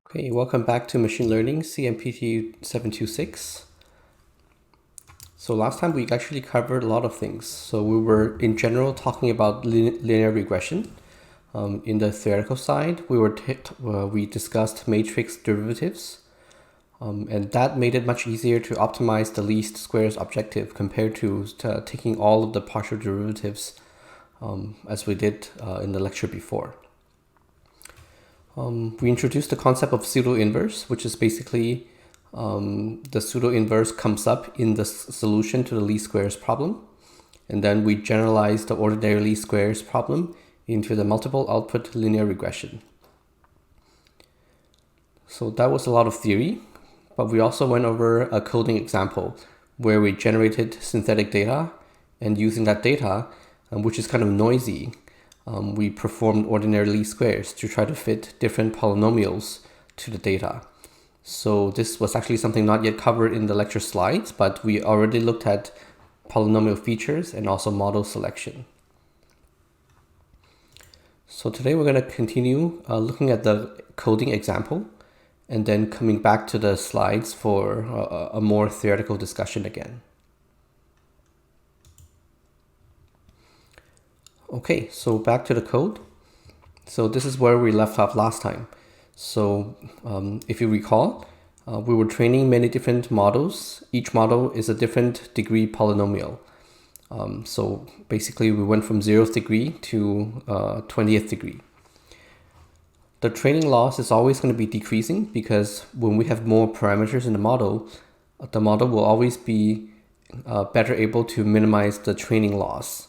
Okay, welcome back to Machine Learning CMPT 726. So last time we actually covered a lot of things. So we were in general talking about linear regression. In the theoretical side, we discussed matrix derivatives, and that made it much easier to optimize the least squares objective compared to taking all of the partial derivatives as we did in the lecture before. We introduced the concept of pseudo-inverse, which is basically the pseudo-inverse comes up in the solution to the least squares problem. And then we generalize the ordinary least squares problem into the multiple output linear regression. So that was a lot of theory, but we also went over a coding example where we generated synthetic data, and using that data, which is kind of noisy, we performed ordinary least squares to try to fit different polynomials to the data. So this was actually something not yet covered in the lecture slides, but we already looked at polynomial features and also model selection. So today we're going to continue looking at the coding example and then coming back to the slides for a more theoretical discussion again. Okay, so back to the code. So this is where we left off last time. So if you recall, we were training many different models. Each model is a different degree polynomial. So basically we went from 0th degree to 20th degree. The training loss is always going to be decreasing because when we have more parameters in the model will always be better able to minimize the training loss.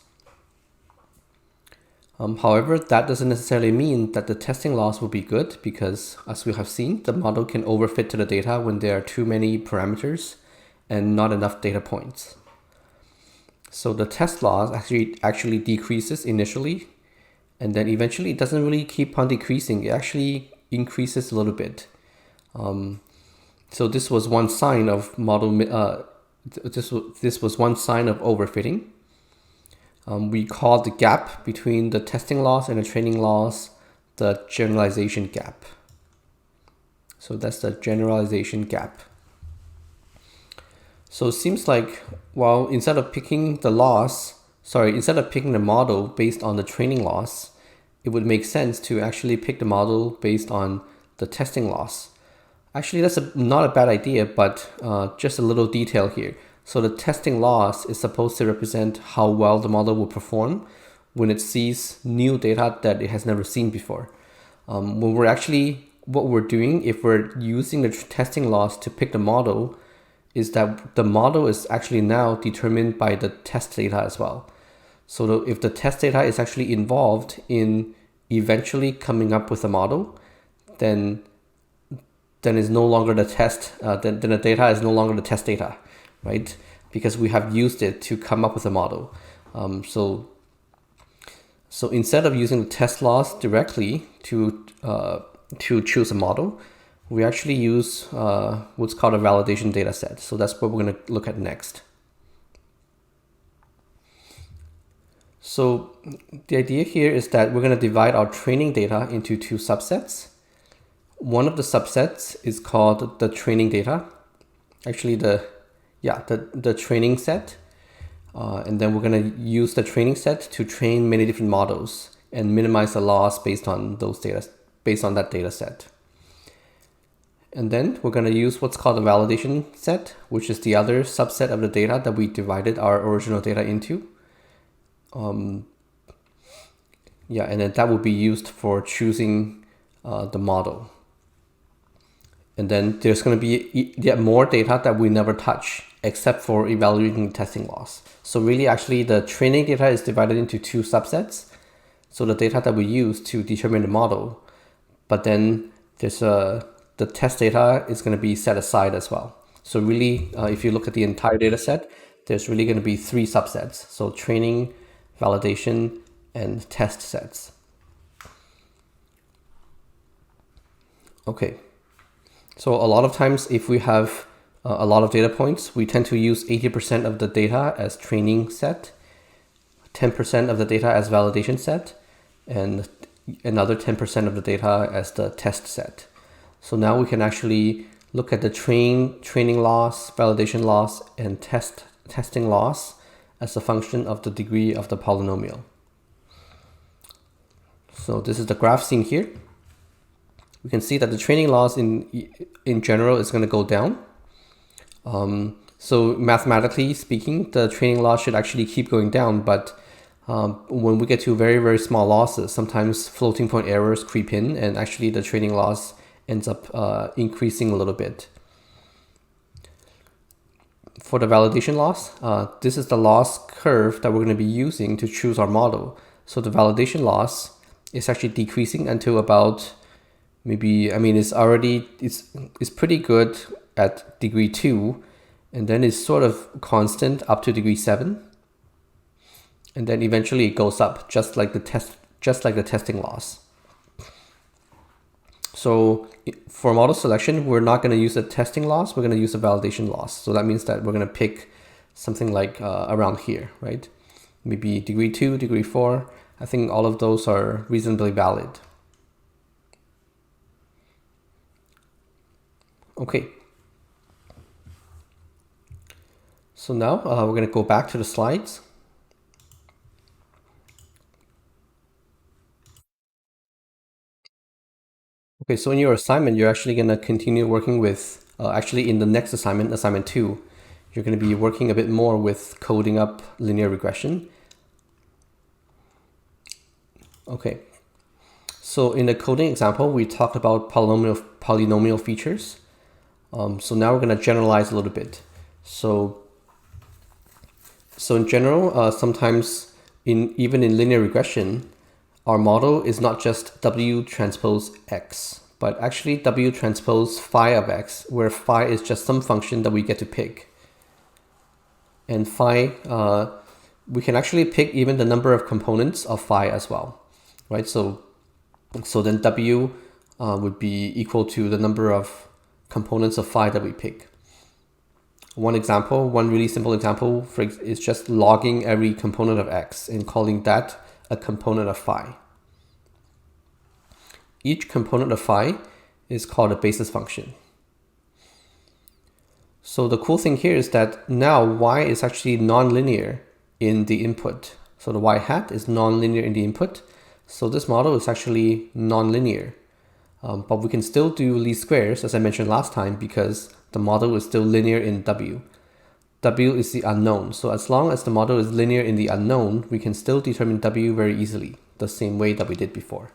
However, that doesn't necessarily mean that the testing loss will be good because, as we have seen, the model can overfit to the data when there are too many parameters and not enough data points. So the test loss actually decreases initially, and then eventually it doesn't really keep on decreasing. It actually increases a little bit. So this was one sign of this was one sign of overfitting. We call the gap between the testing loss and the training loss the generalization gap. So that's the generalization gap. So it seems like, well, instead of picking the model based on the training loss, it would make sense to actually pick the model based on the testing loss. Actually, that's not a bad idea, but just a little detail here. So the testing loss is supposed to represent how well the model will perform when it sees new data that it has never seen before. What we're doing, if we're using the testing loss to pick the model, is that the model is actually now determined by the test data as well. So if the test data is actually involved in eventually coming up with a model, then it's no longer the test. Then the data is no longer the test data, right? Because we have used it to come up with a model. So instead of using the test loss directly to choose a model, we actually use what's called a validation data set. So that's what we're going to look at next. So the idea here is that we're going to divide our training data into two subsets. One of the subsets is called the training data. Actually, the training set. And then we're going to use the training set to train many different models and minimize the loss based on that data set. And then we're going to use what's called a validation set, which is the other subset of the data that we divided our original data into. And then that will be used for choosing the model. And then there's going to be yet more data that we never touch except for evaluating testing loss. So really, actually, the training data is divided into two subsets. So the data that we use to determine the model, but then there's the test data is going to be set aside as well. So really, if you look at the entire data set, there's really going to be three subsets. So training, validation, and test sets. Okay. So a lot of times, if we have a lot of data points, we tend to use 80% of the data as training set, 10% of the data as validation set, and another 10% of the data as the test set. So now we can actually look at the training loss, validation loss, and testing loss as a function of the degree of the polynomial. So this is the graph seen here. We can see that the training loss in general is going to go down. So mathematically speaking, the training loss should actually keep going down, but when we get to very, very small losses, sometimes floating point errors creep in, and actually the training loss ends up increasing a little bit. For the validation loss, this is the loss curve that we're going to be using to choose our model. So the validation loss is actually decreasing until about maybe, I mean, it's pretty good at degree 2, and then it's sort of constant up to degree 7. And then eventually it goes up, just like the testing loss. So for model selection, we're not going to use a testing loss, we're going to use a validation loss. So that means that we're going to pick something like around here, right? Maybe degree 2, degree 4. I think all of those are reasonably valid. Okay. So now we're going to go back to the slides. Okay, so in your assignment, you're actually going to continue working with, actually in the next assignment, assignment 2, you're going to be working a bit more with coding up linear regression. Okay, so in the coding example, we talked about polynomial features. So now we're going to generalize a little bit. So in general, sometimes even in linear regression, our model is not just W transpose X, but actually W transpose phi of X, where phi is just some function that we get to pick. And phi, we can actually pick even the number of components of phi as well, right? So then W would be equal to the number of components of phi that we pick. One really simple example is just logging every component of X and calling that a component of phi. Each component of phi is called a basis function. So the cool thing here is that now y is actually nonlinear in the input. So the y hat is nonlinear in the input. So this model is actually nonlinear. But we can still do least squares, as I mentioned last time, because the model is still linear in W. W is the unknown. So as long as the model is linear in the unknown, we can still determine W very easily, the same way that we did before.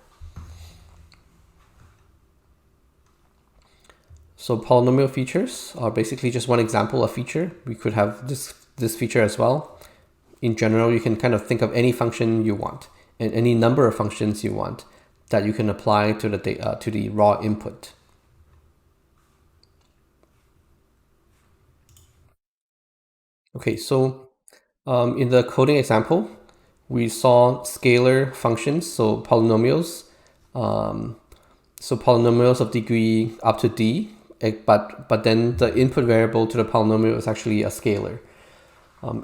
So polynomial features are basically just one example of feature. We could have this feature as well. In general, you can kind of think of any function you want and any number of functions you want that you can apply to the raw input. Okay, so in the coding example, we saw scalar functions, so polynomials. So polynomials of degree up to d, but then the input variable to the polynomial is actually a scalar.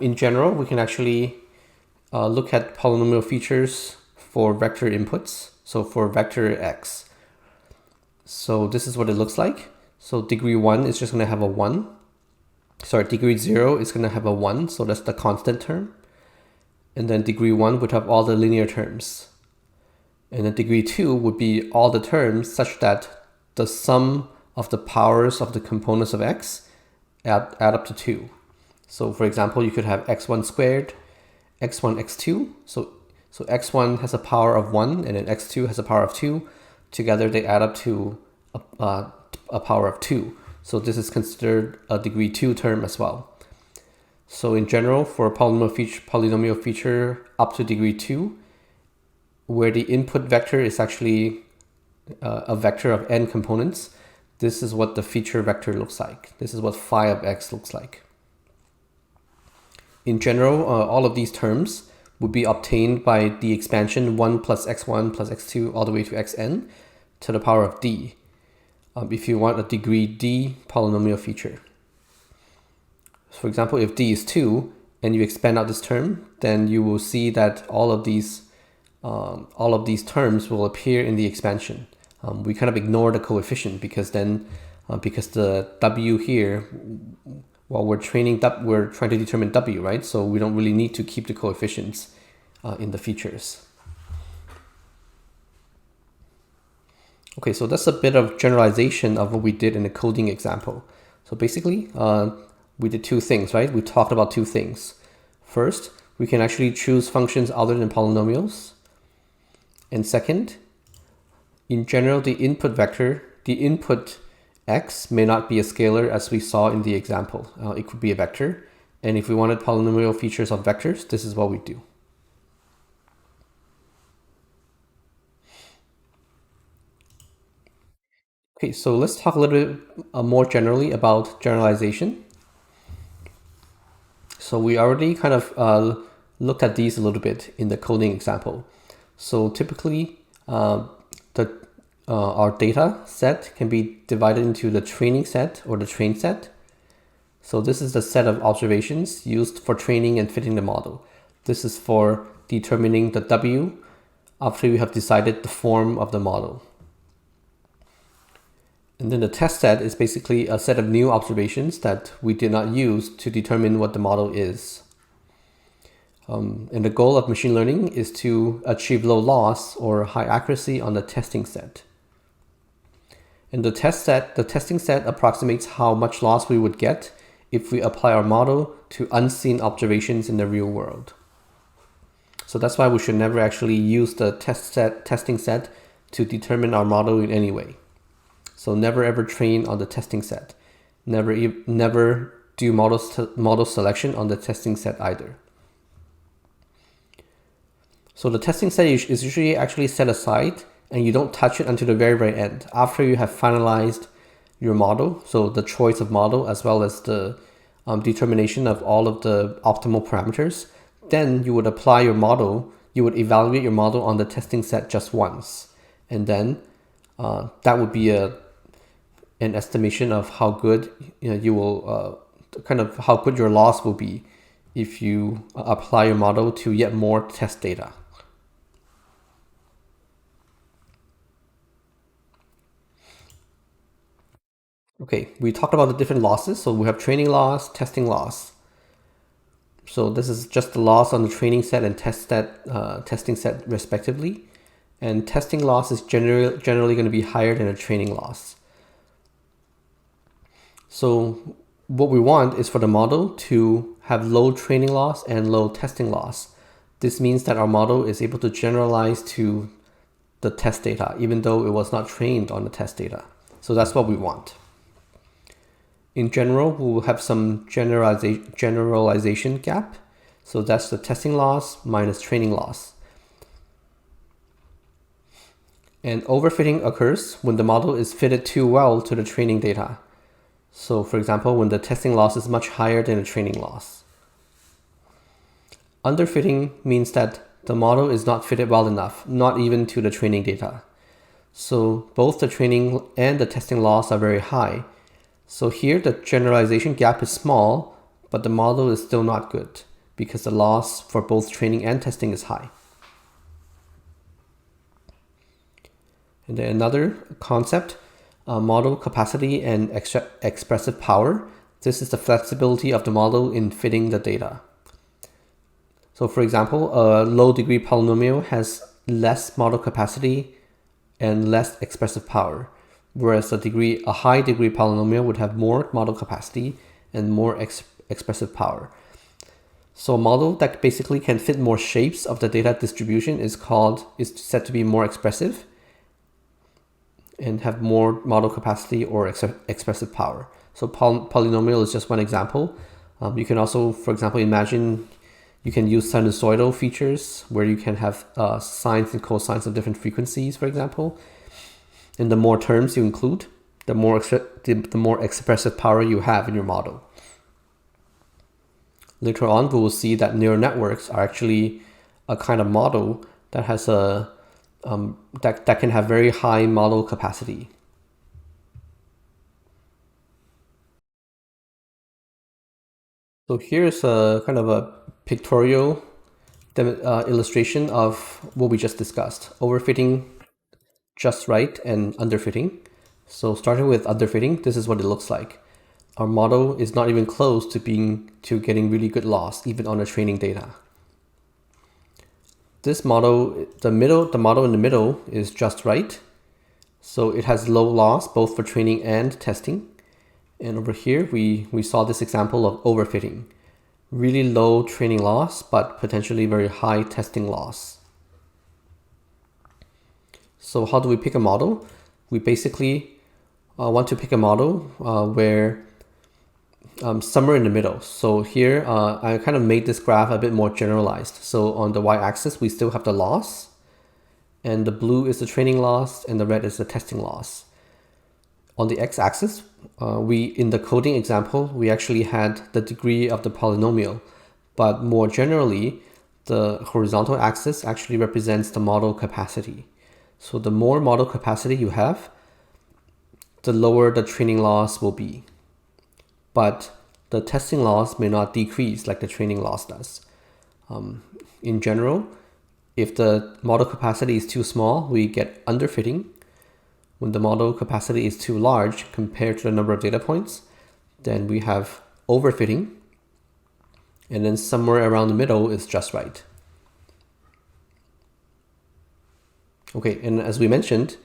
In general, we can actually look at polynomial features for vector inputs. So for vector x. So this is what it looks like. So degree 1 is just going to have a 1. Sorry, degree 0 is going to have a 1. So that's the constant term. And then degree 1 would have all the linear terms. And then degree 2 would be all the terms such that the sum of the powers of the components of x add up to 2. So for example, you could have x1 squared, x1, x2. So x1 has a power of 1 and then x2 has a power of 2. Together they add up to a power of 2. So this is considered a degree 2 term as well. So in general, for a polynomial feature up to degree 2, where the input vector is actually a vector of n components, this is what the feature vector looks like. This is what phi of x looks like. In general, all of these terms would be obtained by the expansion 1 plus x1 plus x2 all the way to xn to the power of d, if you want a degree d polynomial feature. So for example, if d is 2 and you expand out this term, then you will see that all of these terms will appear in the expansion. we kind of ignore the coefficient because then, because the W here, while we're training, we're trying to determine W, right? So we don't really need to keep the coefficients in the features. Okay, so that's a bit of generalization of what we did in the coding example. So basically, we did two things, right? We talked about two things. First, we can actually choose functions other than polynomials. And second, in general, the input x may not be a scalar as we saw in the example. It could be a vector. And if we wanted polynomial features of vectors, this is what we do. Okay, so let's talk a little bit more generally about generalization. So we already kind of looked at these a little bit in the coding example. So typically, our data set can be divided into the training set or the train set. So this is the set of observations used for training and fitting the model. This is for determining the W after you have decided the form of the model. And then the test set is basically a set of new observations that we did not use to determine what the model is. And the goal of machine learning is to achieve low loss or high accuracy on the testing set. And the testing set approximates how much loss we would get if we apply our model to unseen observations in the real world. So that's why we should never actually use the testing set to determine our model in any way. So never ever train on the testing set. Never do model selection on the testing set either. So the testing set is usually actually set aside and you don't touch it until the very, very end. After you have finalized your model, so the choice of model as well as the determination of all of the optimal parameters, then you would apply your model, you would evaluate your model on the testing set just once. And then that would be an estimation of how good you will, kind of how good your loss will be if you apply your model to yet more test data. Okay, we talked about the different losses. So we have training loss, testing loss. So this is just the loss on the training set and testing set respectively. And testing loss is generally going to be higher than a training loss. So what we want is for the model to have low training loss and low testing loss. This means that our model is able to generalize to the test data, even though it was not trained on the test data. So that's what we want. In general, we will have some generalization gap. So that's the testing loss minus training loss. And overfitting occurs when the model is fitted too well to the training data. So for example, when the testing loss is much higher than the training loss. Underfitting means that the model is not fitted well enough, not even to the training data. So both the training and the testing loss are very high. So here the generalization gap is small, but the model is still not good because the loss for both training and testing is high. And then another concept, model capacity and expressive power. This is the flexibility of the model in fitting the data. So for example, a low degree polynomial has less model capacity and less expressive power, whereas a high degree polynomial would have more model capacity and more expressive power. So a model that basically can fit more shapes of the data distribution is said to be more expressive and have more model capacity or expressive power. So polynomial is just one example. You can also, for example, imagine you can use sinusoidal features where you can have sines and cosines of different frequencies, for example. And the more terms you include, the more expressive power you have in your model. Later on, we will see that neural networks are actually a kind of model that has that can have very high model capacity. So here's a kind of a pictorial illustration of what we just discussed. Overfitting just right, and underfitting. So starting with underfitting, this is what it looks like. Our model is not even close to getting really good loss, even on the training data. This model, the model in the middle is just right. So it has low loss both for training and testing. And over here, we saw this example of overfitting. Really low training loss, but potentially very high testing loss. So how do we pick a model? We basically want to pick a model where somewhere in the middle. So here, I kind of made this graph a bit more generalized. So on the y-axis, we still have the loss, and the blue is the training loss, and the red is the testing loss. On the x-axis, in the coding example, we actually had the degree of the polynomial, but more generally, the horizontal axis actually represents the model capacity. So the more model capacity you have, the lower the training loss will be. But the testing loss may not decrease like the training loss does. In general, if the model capacity is too small, we get underfitting. When the model capacity is too large compared to the number of data points, then we have overfitting. And then somewhere around the middle is just right. Okay, and as we mentioned,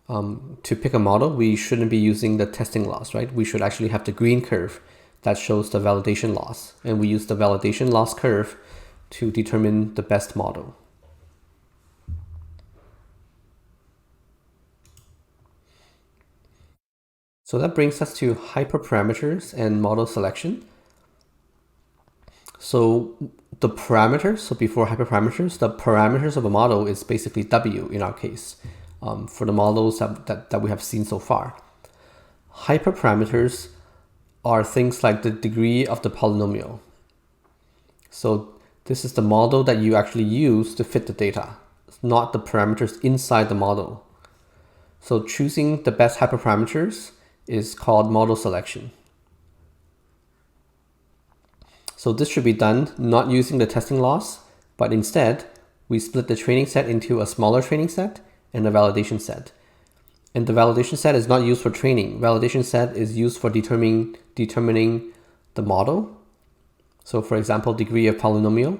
to pick a model, we shouldn't be using the testing loss, right? We should actually have the green curve that shows the validation loss. And we use the validation loss curve to determine the best model. So that brings us to hyperparameters and model selection. So the parameters, so before hyperparameters, the parameters of a model is basically W in our case, for the models that we have seen so far. Hyperparameters are things like the degree of the polynomial. So this is the model that you actually use to fit the data, not the parameters inside the model. So choosing the best hyperparameters is called model selection. So this should be done not using the testing loss, but instead we split the training set into a smaller training set and a validation set. And the validation set is not used for training. Validation set is used for determining the model. So for example, degree of polynomial.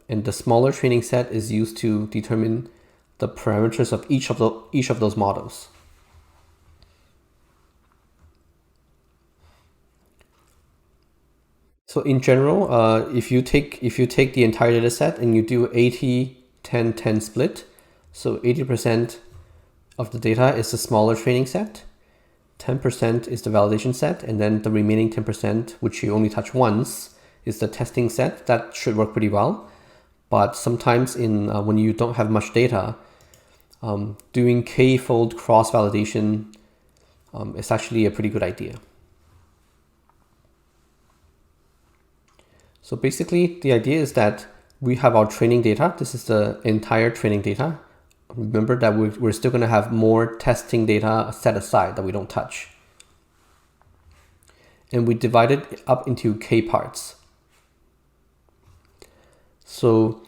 And the smaller training set is used to determine the parameters of each of those models. So in general, if you take the entire data set and you do 80-10-10 split, so 80% of the data is the smaller training set, 10% is the validation set, and then the remaining 10%, which you only touch once, is the testing set. That should work pretty well. But sometimes when you don't have much data, doing k-fold cross-validation is actually a pretty good idea. So basically, the idea is that we have our training data. This is the entire training data. Remember that we're still going to have more testing data set aside that we don't touch. And we divide it up into k parts. So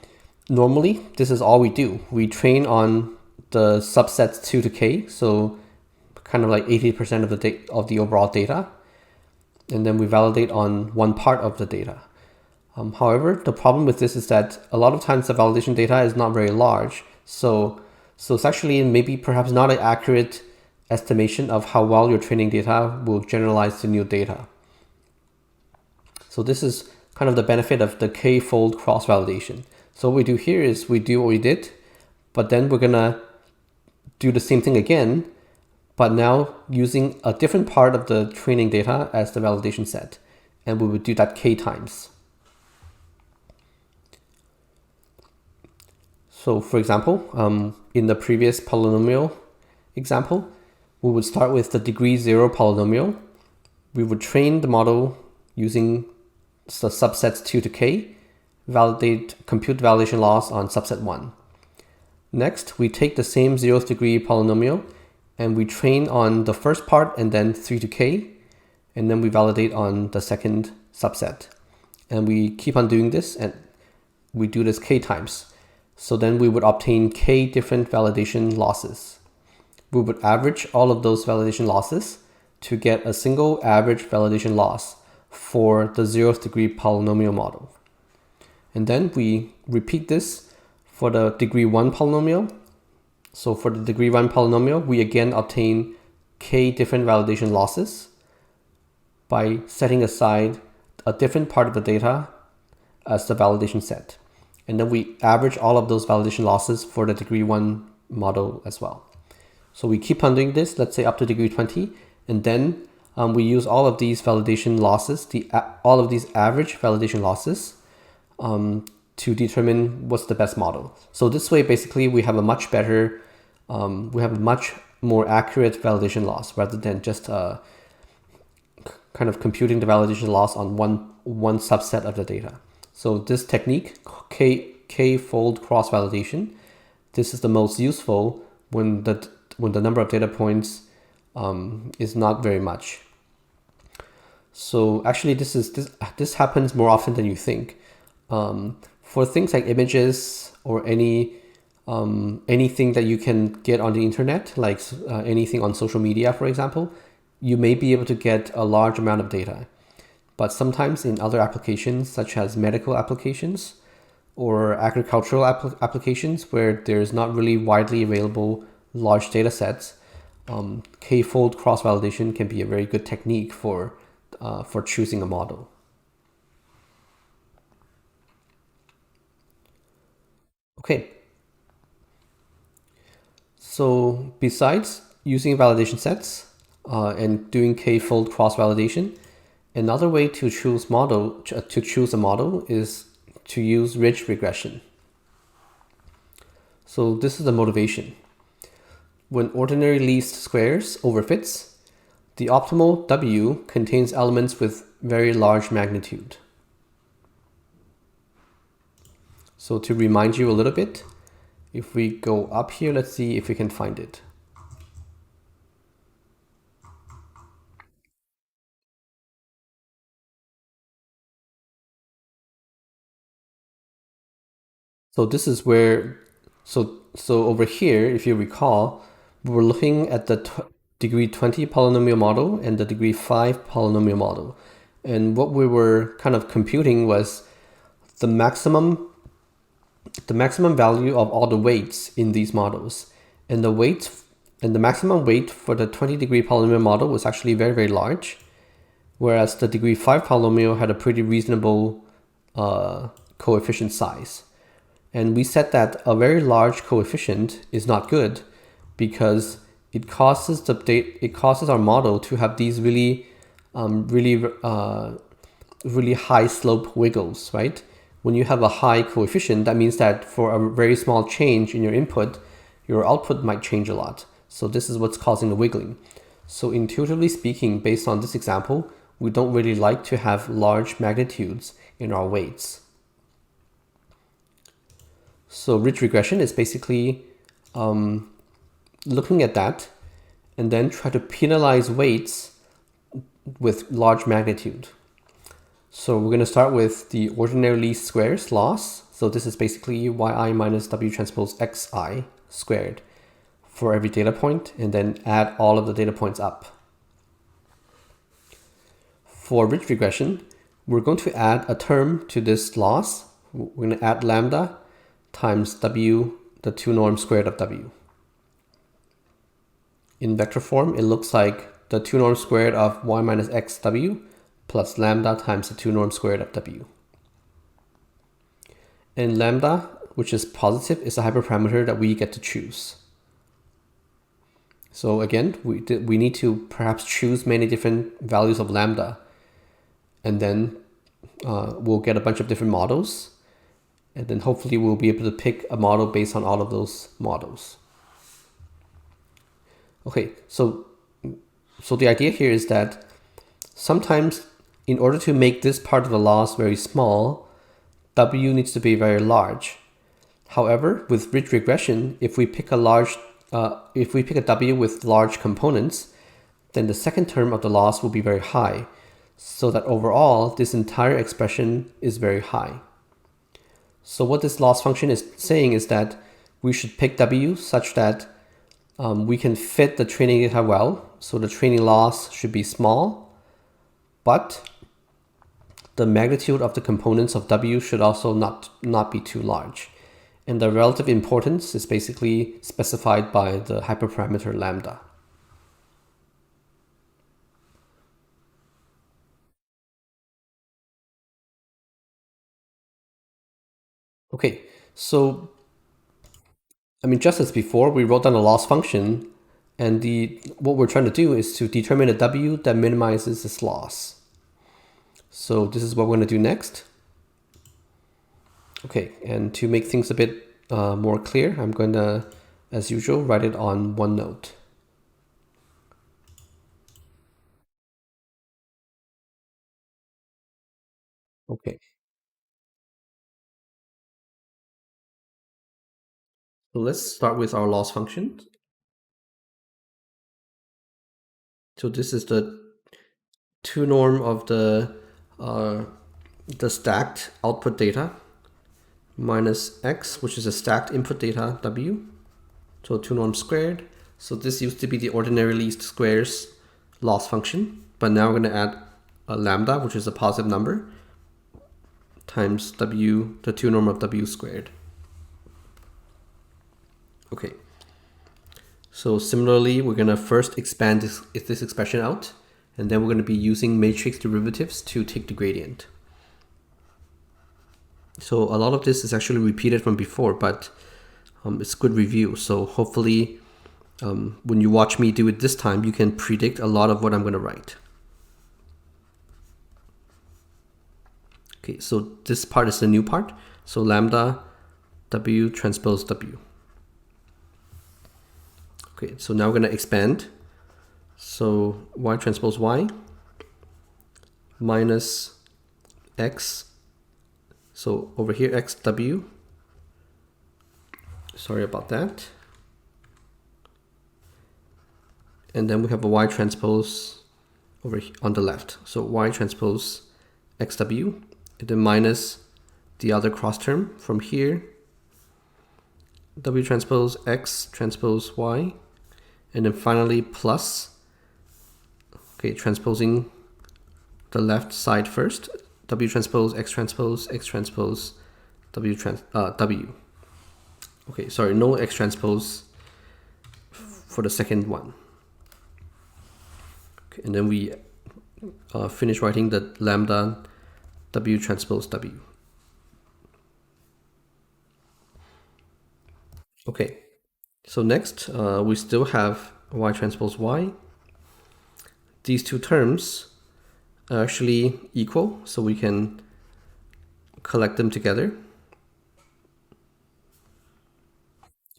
normally, this is all we do. We train on the subsets 2 to k, so kind of like 80% of the overall data. And then we validate on one part of the data. However, the problem with this is that a lot of times the validation data is not very large. So it's actually maybe perhaps not an accurate estimation of how well your training data will generalize to new data. So this is kind of the benefit of the k-fold cross-validation. So what we do here is we do what we did, but then we're gonna do the same thing again, but now using a different part of the training data as the validation set. And we would do that k times. So for example, in the previous polynomial example, we would start with the degree 0 polynomial. We would train the model using the subsets 2 to k, compute validation loss on subset 1. Next, we take the same 0th degree polynomial and we train on the first part and then 3 to k, and then we validate on the second subset. And we keep on doing this, and we do this k times. So then we would obtain k different validation losses. We would average all of those validation losses to get a single average validation loss for the 0th degree polynomial model. And then we repeat this for the degree 1 polynomial. So for the degree 1 polynomial, we again obtain k different validation losses by setting aside a different part of the data as the validation set. And then we average all of those validation losses for the degree 1 model as well. So we keep on doing this, let's say up to degree 20, and then we use all of these validation losses, all of these average validation losses to determine what's the best model. So this way, basically, we have a much better, we have a much more accurate validation loss rather than just kind of computing the validation loss on one subset of the data. So this technique, k-fold cross-validation, this is the most useful when the number of data points is not very much. So actually, this happens more often than you think. For things like images or anything that you can get on the internet, like anything on social media, for example, you may be able to get a large amount of data. But sometimes in other applications, such as medical applications or agricultural applications, where there's not really widely available large data sets, k-fold cross-validation can be a very good technique for choosing a model. Okay. So besides using validation sets and doing k-fold cross-validation, another way to choose a model is to use ridge regression. So this is the motivation. When ordinary least squares overfits, the optimal W contains elements with very large magnitude. So to remind you a little bit, if we go up here, let's see if we can find it. So this is where, so over here, if you recall, we were looking at the degree 20 polynomial model and the degree 5 polynomial model. And what we were kind of computing was the maximum value of all the weights in these models. And the maximum weight for the 20 degree polynomial model was actually very, very large, whereas the degree 5 polynomial had a pretty reasonable coefficient size. And we said that a very large coefficient is not good because it causes our model to have these really high slope wiggles, right? When you have a high coefficient, that means that for a very small change in your input, your output might change a lot. So this is what's causing the wiggling. So intuitively speaking, based on this example, we don't really like to have large magnitudes in our weights. So ridge regression is basically looking at that and then try to penalize weights with large magnitude. So we're going to start with the ordinary least squares loss. So this is basically yi minus w transpose xi squared for every data point, and then add all of the data points up. For ridge regression, we're going to add a term to this loss. We're going to add lambda times w, the 2 norm squared of w. In vector form, it looks like the 2 norm squared of y minus xw plus lambda times the 2 norm squared of w. And lambda, which is positive, is a hyperparameter that we get to choose. So again, we need to perhaps choose many different values of lambda, and then we'll get a bunch of different models, and then hopefully we'll be able to pick a model based on all of those models. Okay, so the idea here is that sometimes in order to make this part of the loss very small, W needs to be very large. However, with ridge regression, if we pick a W with large components, then the second term of the loss will be very high, so that overall this entire expression is very high. So what this loss function is saying is that we should pick W such that we can fit the training data well. So the training loss should be small, but the magnitude of the components of W should also not be too large. And the relative importance is basically specified by the hyperparameter lambda. Okay, so just as before, we wrote down a loss function, and what we're trying to do is to determine a W that minimizes this loss. So this is what we're going to do next. Okay, and to make things a bit more clear, I'm going to, as usual, write it on one note. Okay. So let's start with our loss function. So this is the 2 norm of the stacked output data minus x, which is a stacked input data w. So 2 norm squared. So this used to be the ordinary least squares loss function, but now we're going to add a lambda, which is a positive number, times w, the 2 norm of w squared. Okay. So similarly, we're going to first expand this expression out, and then we're going to be using matrix derivatives to take the gradient. So a lot of this is actually repeated from before, but it's good review. So hopefully when you watch me do it this time, you can predict a lot of what I'm going to write. Okay, so this part is the new part. So lambda w transpose w. Okay, so now we're going to expand. So y transpose y minus x. So over here, xw. Sorry about that. And then we have a y transpose over here on the left. So y transpose xw, and then minus the other cross term from here, w transpose x transpose y, and then finally plus, okay, transposing the left side first, w transpose x transpose w w. Okay, sorry, no x transpose for the second one. Okay, and then we finish writing the lambda w transpose w. Okay, so next we still have y transpose y. These two terms are actually equal, so we can collect them together.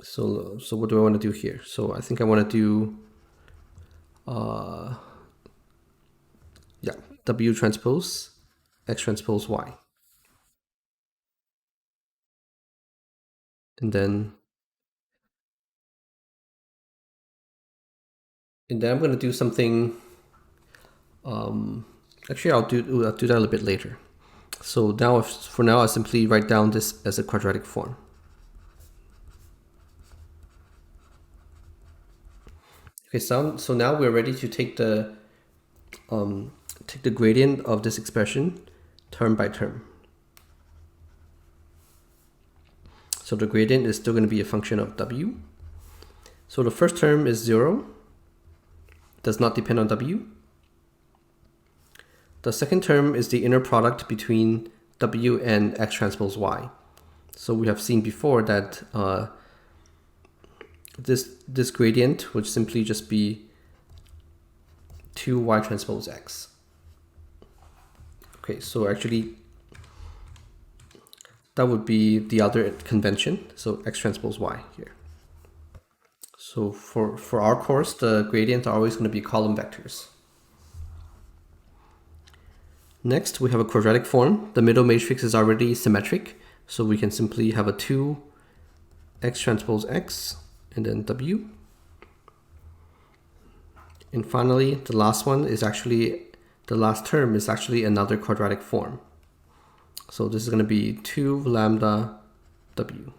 So what do I want to do here? So I think I want to do w transpose x transpose y. And then I'm going to do something. Actually, I'll do that a little bit later. So now, for now, I simply write down this as a quadratic form. Okay, so now we're ready to take the gradient of this expression term by term. So the gradient is still going to be a function of w. So the first term is 0, does not depend on w. The second term is the inner product between w and x transpose y. So we have seen before that this gradient would simply just be 2y transpose x. Okay, so actually that would be the other convention, so x transpose y here. So for our course, the gradients are always going to be column vectors. Next, we have a quadratic form. The middle matrix is already symmetric, so we can simply have a 2 x transpose x and then w. And finally, the last term is actually another quadratic form. So this is going to be 2 lambda w.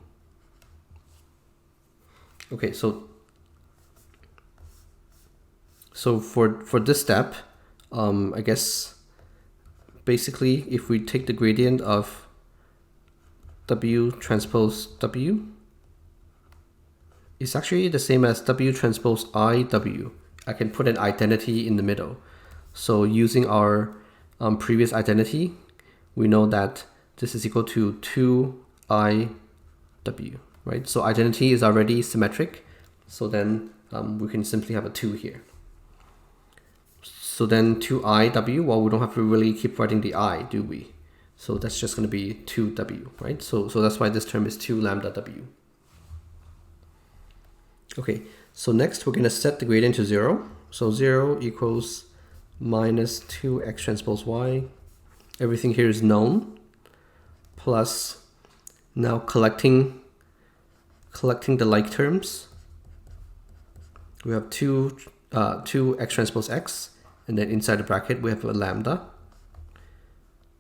Okay, so for this step, I guess basically if we take the gradient of w transpose w, it's actually the same as w transpose I w. I can put an identity in the middle. So using our previous identity, we know that this is equal to 2I w, right? So identity is already symmetric. So then we can simply have a 2 here. So then 2I w, well, we don't have to really keep writing the I, do we? So that's just going to be 2w, right? So that's why this term is 2 lambda w. Okay, so next we're going to set the gradient to 0. So 0 equals minus 2x transpose y. Everything here is known. Plus, now collecting the like terms. We have 2x transpose x, and then inside the bracket we have a lambda.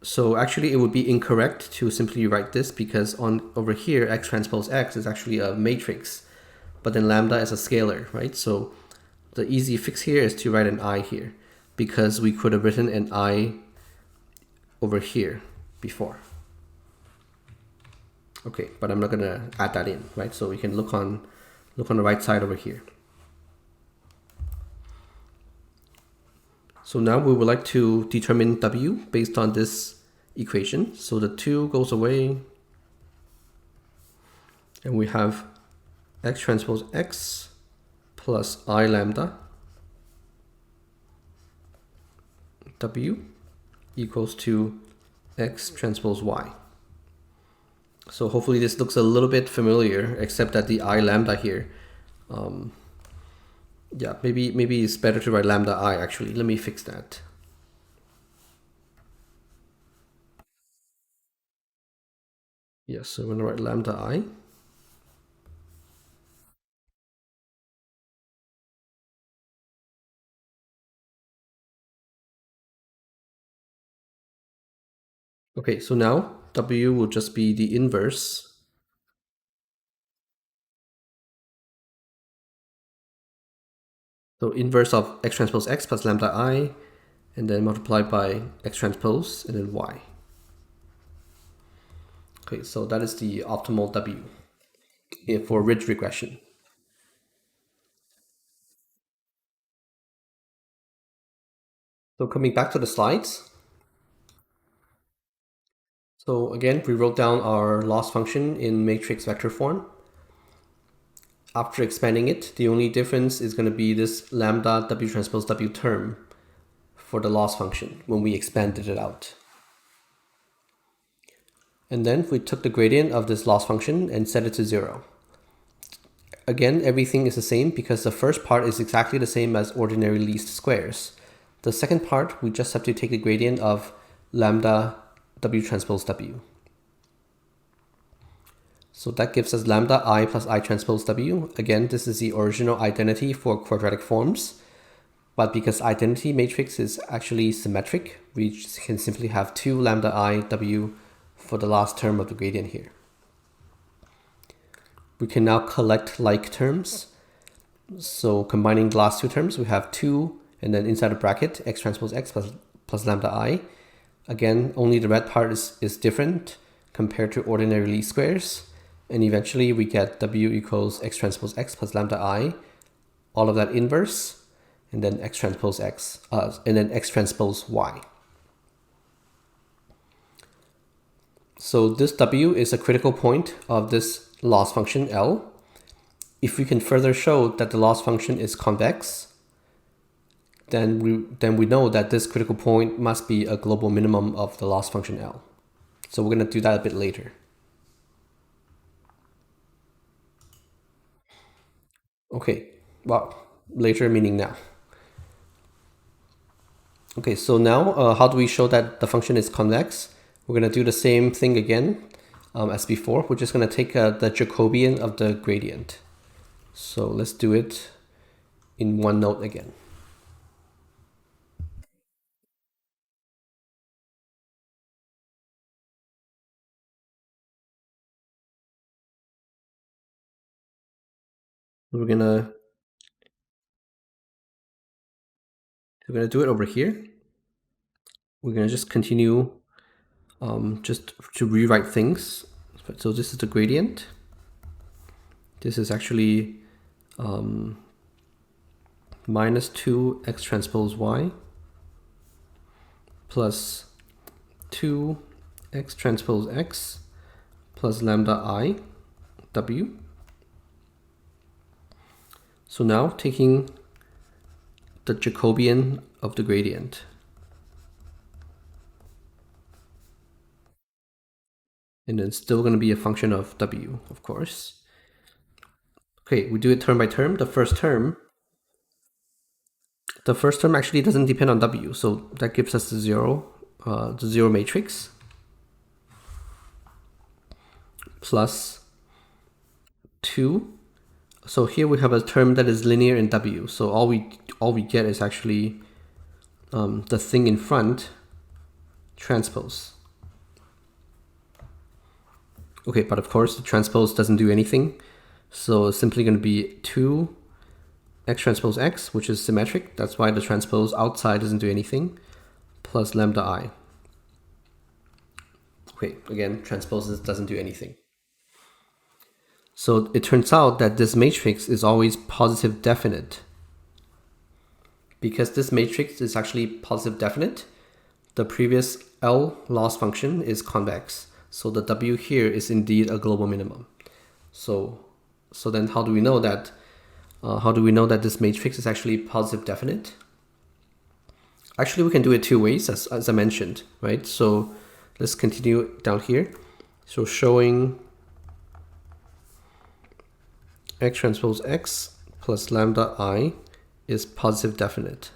So actually it would be incorrect to simply write this because over here x transpose x is actually a matrix, but then lambda is a scalar, right? So the easy fix here is to write an I here because we could have written an I over here before. Okay, but I'm not gonna add that in, right? So we can look on the right side over here. So now we would like to determine w based on this equation. So the 2 goes away, and we have x transpose x plus I lambda w equals to x transpose y. So hopefully this looks a little bit familiar, except that the I lambda here, yeah, maybe it's better to write lambda I actually. Let me fix that. Yes, so I'm going to write lambda I. Okay, so now w will just be the inverse. So inverse of x transpose x plus lambda I, and then multiplied by x transpose, and then y. Okay, so that is the optimal w for ridge regression. So coming back to the slides. So again, we wrote down our loss function in matrix vector form. After expanding it, the only difference is going to be this lambda w transpose w term for the loss function when we expanded it out. And then we took the gradient of this loss function and set it to 0. Again, everything is the same because the first part is exactly the same as ordinary least squares. The second part, we just have to take the gradient of lambda w transpose w. So that gives us lambda I plus I transpose w. Again, this is the original identity for quadratic forms. But because identity matrix is actually symmetric, we can simply have 2 lambda I w for the last term of the gradient here. We can now collect like terms. So combining the last two terms, we have 2, and then inside a bracket, x transpose x plus lambda I. Again, only the red part is different compared to ordinary least squares. And eventually we get w equals x transpose x plus lambda I, all of that inverse, and then x transpose x, and then x transpose y. So this w is a critical point of this loss function L. If we can further show that the loss function is convex, then we know that this critical point must be a global minimum of the loss function L. So we're going to do that a bit later. Okay, well, later meaning now. Okay, so now how do we show that the function is convex? We're going to do the same thing again as before. We're just going to take the Jacobian of the gradient. So let's do it in one note again. So we're gonna do it over here. We're gonna just continue just to rewrite things. So this is the gradient. This is actually minus 2 x transpose y plus 2 x transpose x plus lambda I w. So now taking the Jacobian of the gradient. And then still going to be a function of w, of course. Okay, we do it term by term. The first term actually doesn't depend on w, so that gives us the zero matrix plus 2. So here we have a term that is linear in w. So all we get is actually the thing in front transpose. Okay, but of course the transpose doesn't do anything. So it's simply going to be 2 x transpose x, which is symmetric. That's why the transpose outside doesn't do anything, plus lambda I. Okay, again, transposes doesn't do anything. So it turns out that this matrix is always positive definite. Because this matrix is actually positive definite, the previous L loss function is convex. So the W here is indeed a global minimum. So then how do we know that? This matrix is actually positive definite? Actually, we can do it two ways, as I mentioned, right? So let's continue down here. So showing x transpose x plus lambda I is positive definite.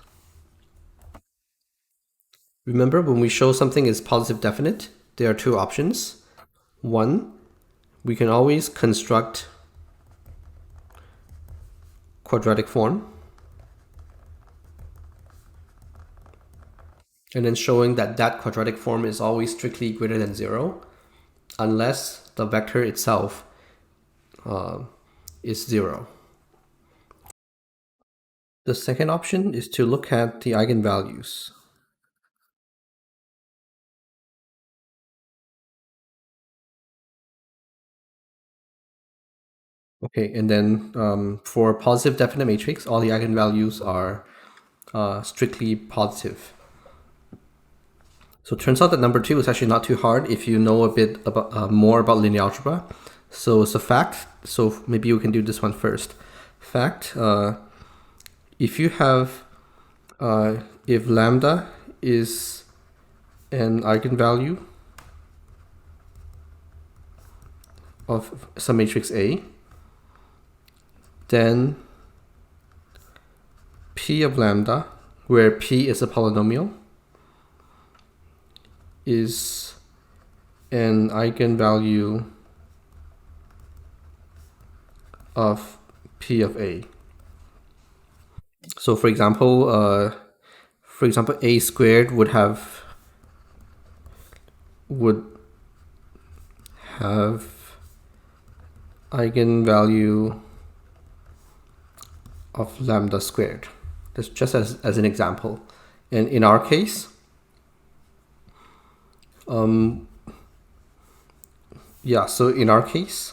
Remember, when we show something is positive definite, there are two options. One, we can always construct quadratic form, and then showing that that quadratic form is always strictly greater than 0, unless the vector itself is 0. The second option is to look at the eigenvalues. Okay, and then for positive definite matrix, all the eigenvalues are strictly positive. So it turns out that number 2 is actually not too hard if you know a bit about more about linear algebra. So it's a fact. So maybe we can do this one first. Fact: if you have if lambda is an eigenvalue of some matrix A, then P of lambda, where P is a polynomial, is an eigenvalue of P of A. So for example, A squared would have eigenvalue of lambda squared. That's just as an example. And in our case, so in our case,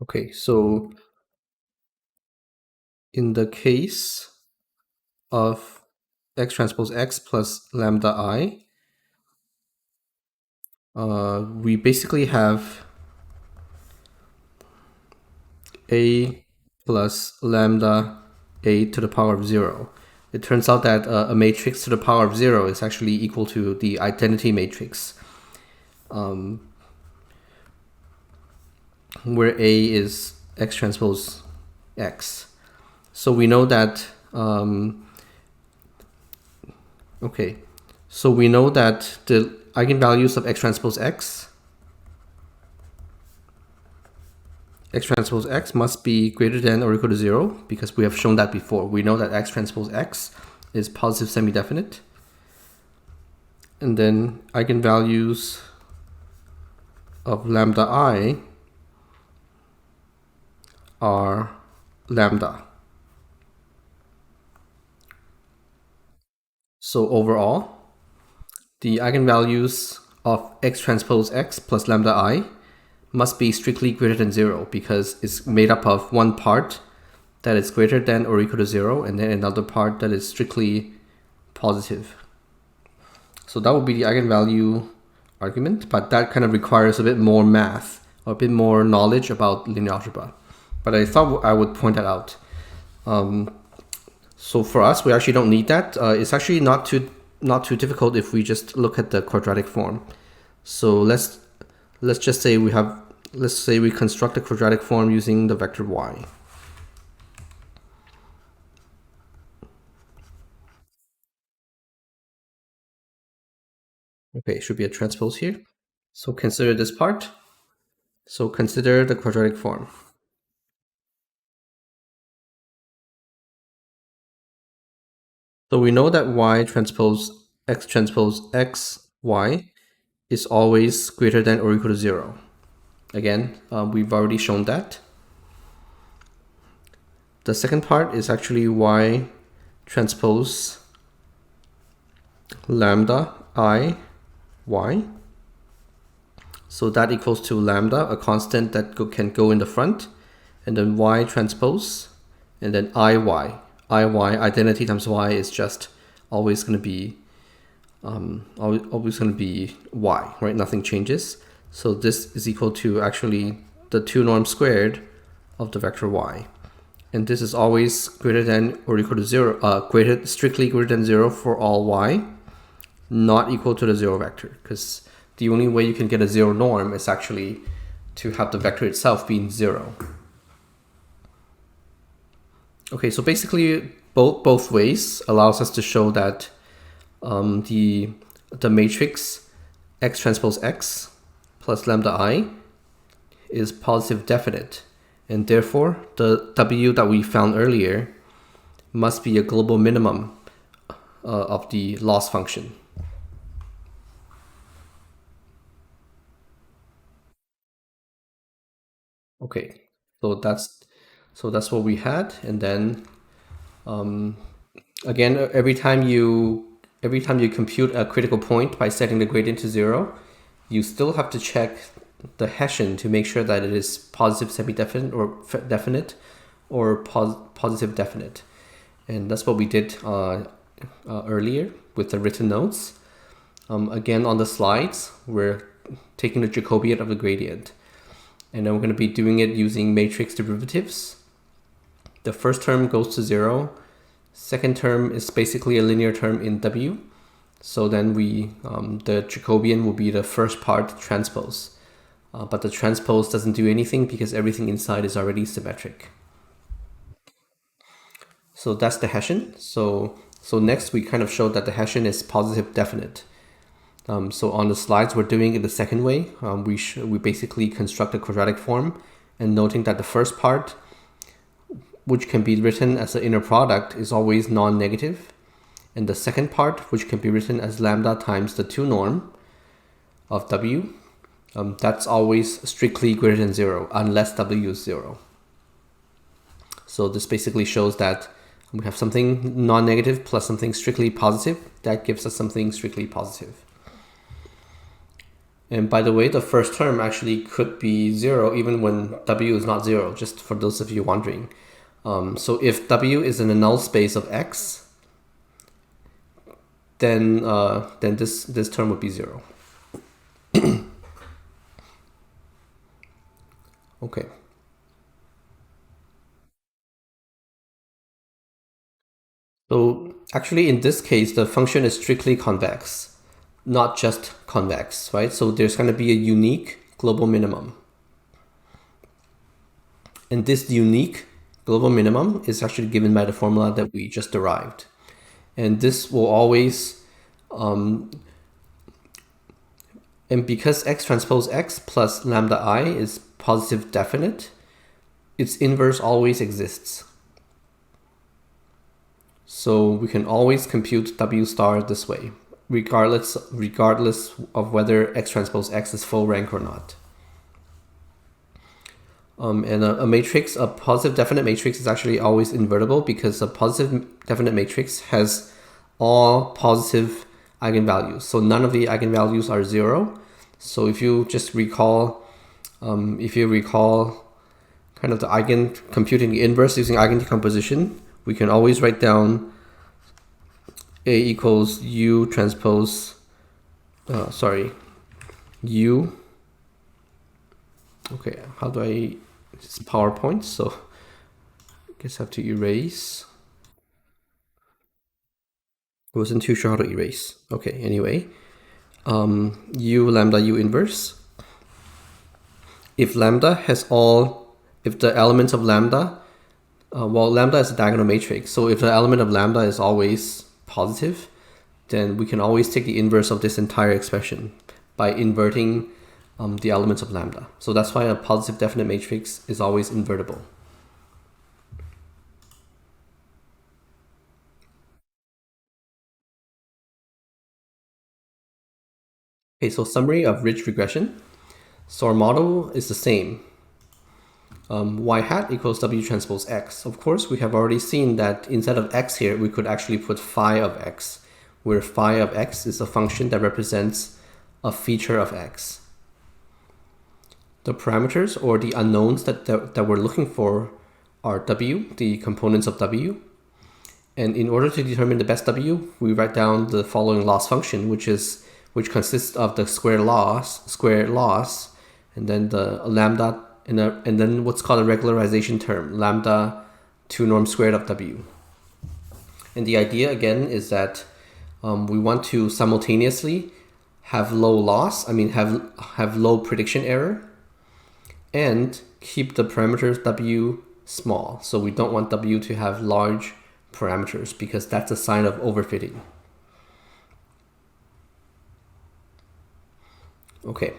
okay, so in the case of x transpose x plus lambda I, we basically have a plus lambda a to the power of 0. It turns out that a matrix to the power of 0 is actually equal to the identity matrix, where A is x transpose x. So we know that, so we know that the eigenvalues of x transpose x must be greater than or equal to 0, because we have shown that before. We know that x transpose x is positive semi-definite. And then eigenvalues of lambda I are lambda. So overall, the eigenvalues of x transpose x plus lambda I must be strictly greater than 0 because it's made up of one part that is greater than or equal to 0 and then another part that is strictly positive. So that would be the eigenvalue argument, but that kind of requires a bit more math or a bit more knowledge about linear algebra. But I thought I would point that out. So for us, we actually don't need that. It's actually not too difficult if we just look at the quadratic form. So let's just say we construct a quadratic form using the vector y. Okay, should be a transpose here. So consider this part. So consider the quadratic form. So we know that y transpose x y is always greater than or equal to 0. Again, we've already shown that. The second part is actually y transpose lambda I y. So that equals to lambda, a constant that can go in the front, and then y transpose, and then iy. Iy, identity times y, is just always going to be y, right? Nothing changes. So this is equal to actually the 2 norm squared of the vector y. And this is always greater than or equal to 0, strictly greater than 0 for all y, not equal to the 0 vector, because the only way you can get a 0 norm is actually to have the vector itself being 0. Okay, so basically both ways allows us to show that the matrix x transpose x plus lambda I is positive definite, and therefore the W that we found earlier must be a global minimum of the loss function. Okay, so that's what we had, and then again, every time you compute a critical point by setting the gradient to 0, you still have to check the Hessian to make sure that it is positive semi-definite or definite or positive definite, and that's what we did earlier with the written notes. Again, on the slides, we're taking the Jacobian of the gradient, and then we're going to be doing it using matrix derivatives. The first term goes to 0. Second term is basically a linear term in W. So then the Jacobian will be the first part transpose. But the transpose doesn't do anything because everything inside is already symmetric. So that's the Hessian. So next we kind of showed that the Hessian is positive definite. So on the slides, we're doing it the second way. We basically construct a quadratic form and noting that the first part, which can be written as the inner product, is always non-negative. And the second part, which can be written as lambda times the 2 norm of W, that's always strictly greater than 0 unless W is 0. So this basically shows that we have something non-negative plus something strictly positive. That gives us something strictly positive. And by the way, the first term actually could be 0 even when W is not 0, just for those of you wondering. So if W is in a null space of X, then this term would be 0. Okay. So actually in this case, the function is strictly convex, not just convex, right? So there's going to be a unique global minimum. And this unique global minimum is actually given by the formula that we just derived. And this will always, and because x transpose x plus lambda I is positive definite, its inverse always exists. So we can always compute W star this way, regardless of whether x transpose x is full rank or not. And a matrix, a positive definite matrix is actually always invertible because a positive definite matrix has all positive eigenvalues. So none of the eigenvalues are 0. So if you just recall, kind of the computing the inverse using eigen decomposition, we can always write down A equals U transpose, U. Okay, how do I, it's PowerPoint, so I guess I have to erase. I wasn't too sure how to erase. Okay, anyway, U lambda U inverse. If lambda has if the elements of lambda, well, lambda is a diagonal matrix, so if the element of lambda is always positive, then we can always take the inverse of this entire expression by inverting the elements of lambda. So that's why a positive definite matrix is always invertible. Okay, so summary of ridge regression. So our model is the same. Y hat equals W transpose X. Of course, we have already seen that instead of X here, we could actually put phi of X, where phi of X is a function that represents a feature of X. The parameters or the unknowns that we're looking for are W, the components of W. And in order to determine the best W, we write down the following loss function, which consists of the square loss, and then the lambda, and then what's called a regularization term, lambda 2 norm squared of W. And the idea again is that we want to simultaneously have low loss, have low prediction error, and keep the parameters W small. So we don't want W to have large parameters because that's a sign of overfitting. Okay,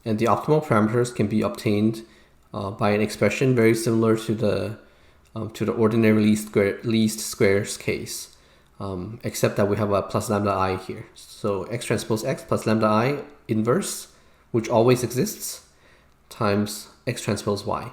and the optimal parameters can be obtained by an expression very similar to the ordinary least squares case, except that we have a plus lambda I here. So X transpose X plus lambda I inverse, which always exists, times X transpose Y.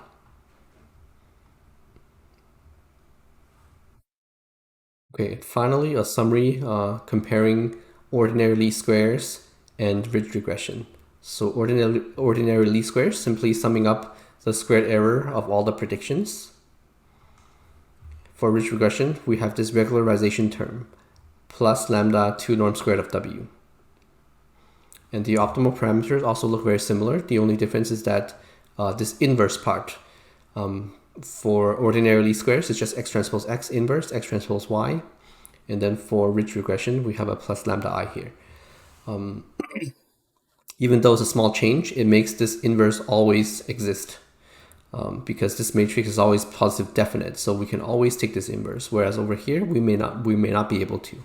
Okay, finally a summary comparing ordinary least squares and ridge regression. So ordinary least squares, simply summing up the squared error of all the predictions. For ridge regression, we have this regularization term, plus lambda 2 norm squared of W. And the optimal parameters also look very similar. The only difference is that this inverse part for ordinary least squares is just X transpose X inverse, X transpose Y. And then for ridge regression, we have a plus lambda I here. Even though it's a small change, it makes this inverse always exist because this matrix is always positive definite. So we can always take this inverse, whereas over here, we may not be able to.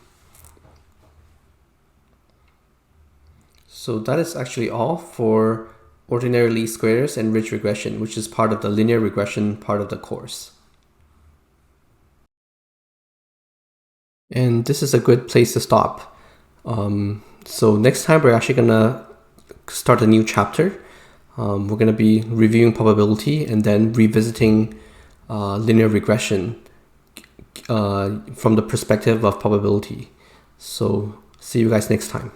So that is actually all for ordinary least squares and ridge regression, which is part of the linear regression part of the course. And this is a good place to stop. So next time we're actually gonna start a new chapter. We're gonna be reviewing probability and then revisiting linear regression from the perspective of probability. So see you guys next time.